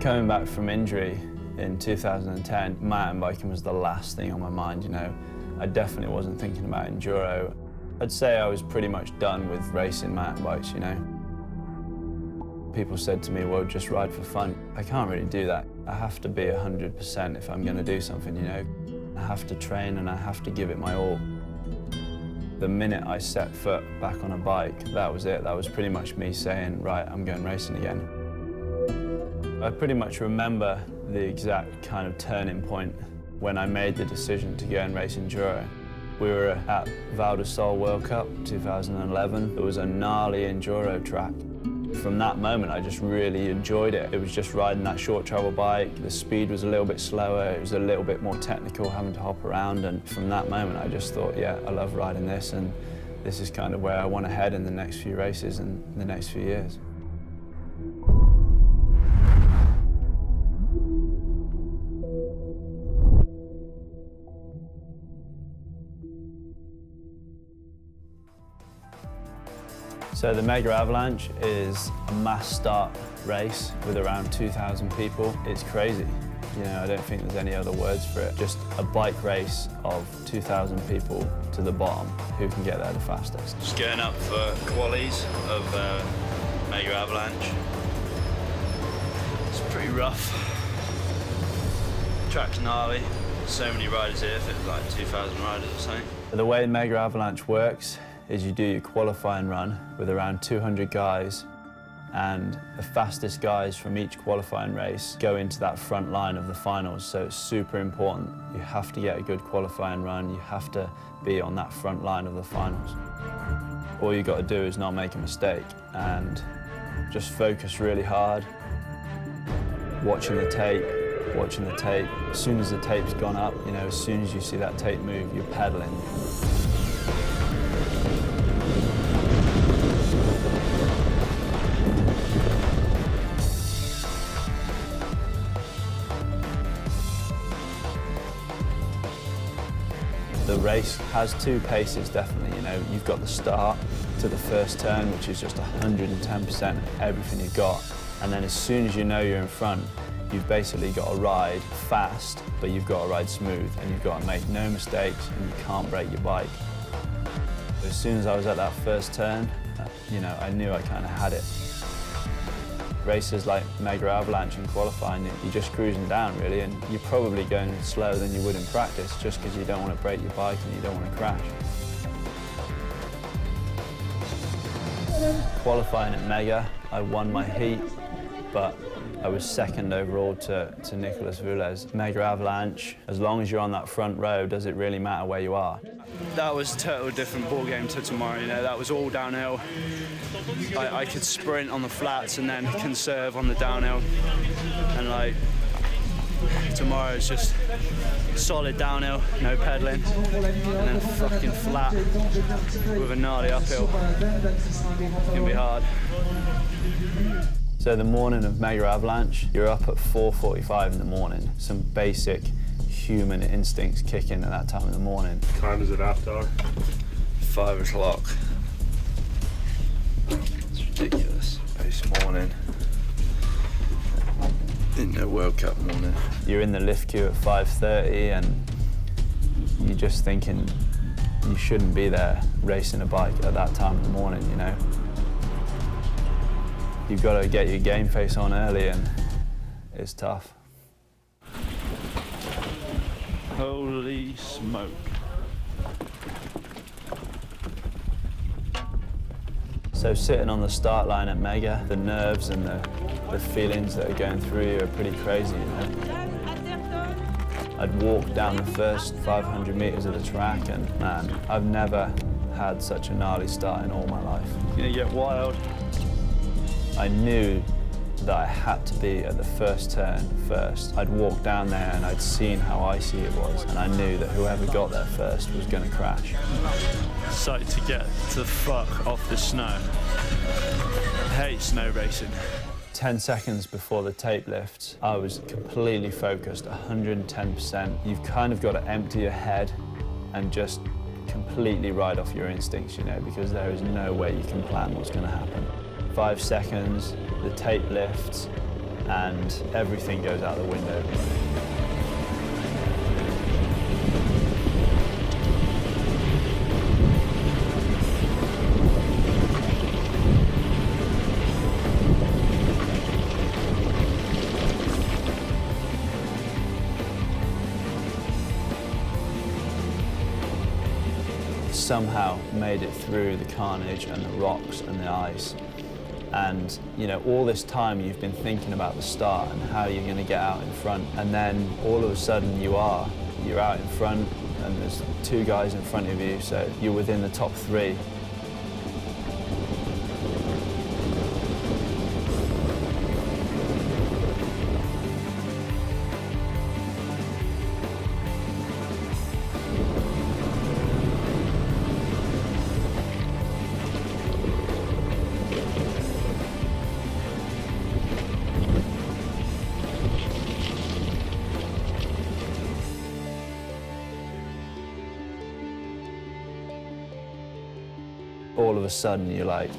Coming back from injury in 2010, mountain biking was the last thing on my mind, you know. I definitely wasn't thinking about enduro. I'd say I was pretty much done with racing mountain bikes, you know. People said to me, well, just ride for fun. I can't really do that. I have to be 100% if I'm going to do something, you know. I have to train and I have to give it my all. The minute I set foot back on a bike, that was it. That was pretty much me saying, right, I'm going racing again. I pretty much remember the exact kind of turning point when I made the decision to go and race enduro. We were at Val di Sole World Cup 2011. It was a gnarly enduro track. From that moment, I just really enjoyed it. It was just riding that short travel bike. The speed was a little bit slower. It was a little bit more technical, having to hop around. And from that moment, I just thought, yeah, I love riding this. And this is kind of where I want to head in the next few races and the next few years. So the Mega Avalanche is a mass start race with around 2,000 people. It's crazy. You know, I don't think there's any other words for it. Just a bike race of 2,000 people to the bottom. Who can get there the fastest? Just going up for qualies of Mega Avalanche. It's pretty rough. Track's gnarly. So many riders here, I think like 2,000 riders or something. The way Mega Avalanche works is you do your qualifying run with around 200 guys, and the fastest guys from each qualifying race go into that front line of the finals. So it's super important. You have to get a good qualifying run. You have to be on that front line of the finals. All you got to do is not make a mistake and just focus really hard, watching the tape, watching the tape. As soon as the tape's gone up, you know, as soon as you see that tape move, you're pedaling. The race has two paces, definitely. You know, you've got the start to the first turn, which is just 110% everything you've got. And then as soon as you know you're in front, you've basically got to ride fast, but you've got to ride smooth, and you've got to make no mistakes, and you can't break your bike. As soon as I was at that first turn, you know, I knew I kind of had it. Races like Mega Avalanche in qualifying, you're just cruising down really, and you're probably going slower than you would in practice just because you don't want to break your bike and you don't want to crash. Qualifying at Mega, I won my heat, but I was second overall to Nicolas Voulez. Mega Avalanche, as long as you're on that front row, does it really matter where you are? That was a total different ball game to tomorrow, you know, that was all downhill. I could sprint on the flats and then conserve on the downhill. And like, tomorrow's just solid downhill, no pedaling, and then fucking flat with a gnarly uphill. It's gonna be hard. So the morning of Mega Avalanche, you're up at 4:45 in the morning. Some basic human instincts kick in at that time in the morning. What time is it after? 5 o'clock. It's ridiculous. This morning. In the World Cup morning. You're in the lift queue at 5:30 and you're just thinking you shouldn't be there racing a bike at that time in the morning, you know. You've got to get your game face on early and it's tough. Holy smoke. So sitting on the start line at Mega, the nerves and the feelings that are going through you are pretty crazy, you know. I'd walked down the first 500 meters of the track and man, I've never had such a gnarly start in all my life. It's gonna get wild. I knew that I had to be at the first turn first. I'd walked down there and I'd seen how icy it was, and I knew that whoever got there first was going to crash. Psyched to get the fuck off the snow. I hate snow racing. 10 seconds before the tape lifts, I was completely focused, 110%. You've kind of got to empty your head and just completely ride off your instincts, you know, because there is no way you can plan what's going to happen. 5 seconds, the tape lifts, and everything goes out the window. Somehow made it through the carnage and the rocks and the ice. And you know, all this time you've been thinking about the start and how you're going to get out in front, and then all of a sudden you're out in front and there's 2 guys in front of you, so you're within the top 3. All of a sudden you're like,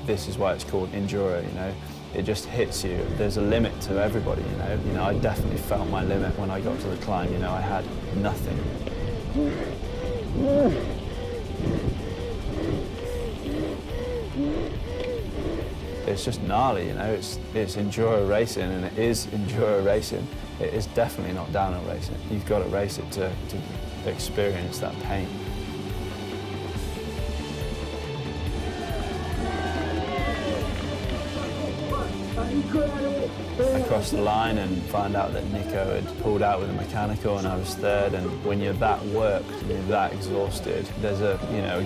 this is why it's called Enduro, you know? It just hits you. There's a limit to everybody, you know? You know, I definitely felt my limit when I got to the climb, you know, I had nothing. It's just gnarly, you know? It's Enduro racing, and it is Enduro racing. It is definitely not downhill racing. You've got to race it to experience that pain. I crossed the line and found out that Nico had pulled out with a mechanical and I was third, and when you're that worked and you're that exhausted, there's a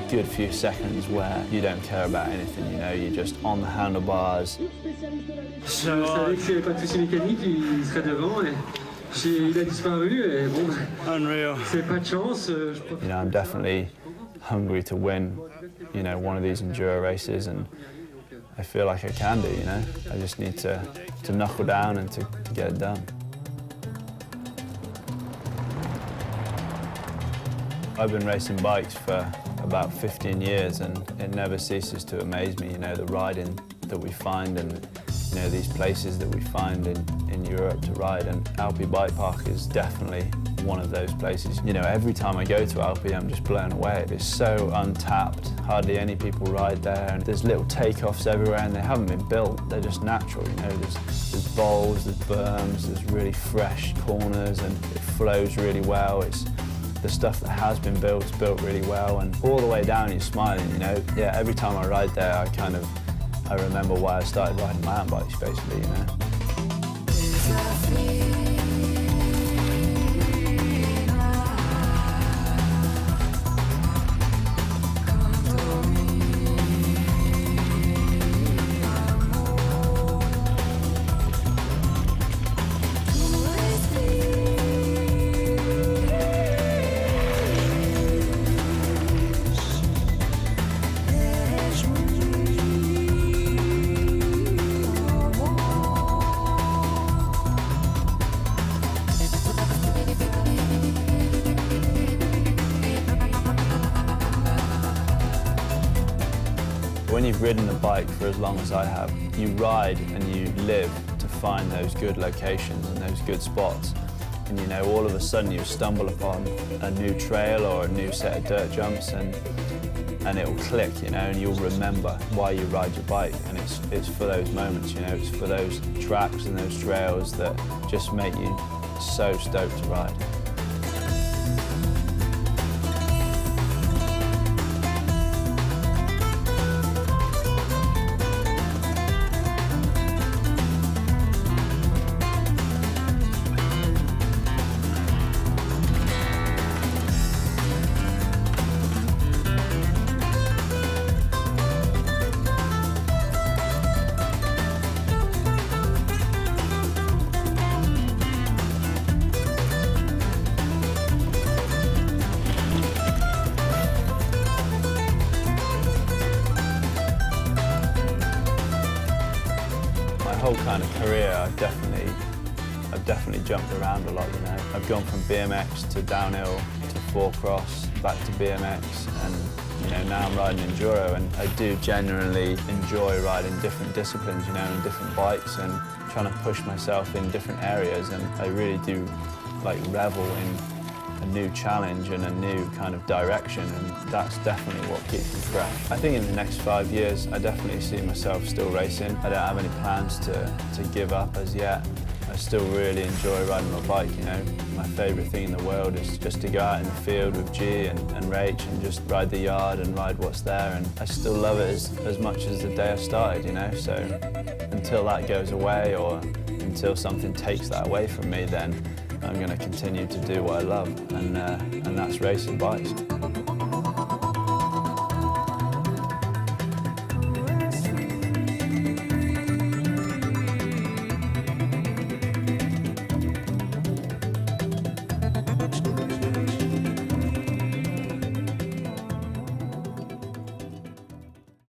good few seconds where you don't care about anything, you know, you're just on the handlebars. So, unreal. You know, I'm definitely hungry to win, you know, one of these Enduro races, and I feel like I can do, you know? I just need to knuckle down and to get it done. I've been racing bikes for about 15 years and it never ceases to amaze me, you know, the riding that we find and, you know, these places that we find in Europe to ride, and Alpe Bike Park is definitely one of those places. You know, every time I go to Alpe, I'm just blown away. It's so untapped, hardly any people ride there, and there's little takeoffs everywhere and they haven't been built, they're just natural, you know. There's bowls, there's berms, there's really fresh corners, and it flows really well. It's the stuff that has been built is built really well, and all the way down you're smiling, you know. Yeah, every time I ride there, I remember why I started riding mountain bikes, basically, you know. When you've ridden a bike for as long as I have, you ride and you live to find those good locations and those good spots. And you know, all of a sudden you stumble upon a new trail or a new set of dirt jumps, and it'll click, you know, and you'll remember why you ride your bike. And it's for those moments, you know, it's for those tracks and those trails that just make you so stoked to ride. Whole kind of career, I've definitely jumped around a lot, you know. I've gone from BMX to downhill to four cross, back to BMX, and You know, now I'm riding Enduro, and I do genuinely enjoy riding different disciplines, you know, and different bikes, and trying to push myself in different areas, and I really do like revel in a new challenge and a new kind of direction, and that's definitely what keeps me fresh. I think in the next 5 years, I definitely see myself still racing. I don't have any plans to give up as yet. I still really enjoy riding my bike, you know. My favourite thing in the world is just to go out in the field with G and Rach and just ride the yard and ride what's there, and I still love it as much as the day I started, you know. So until that goes away, or until something takes that away from me, then I'm going to continue to do what I love, and that's racing bikes.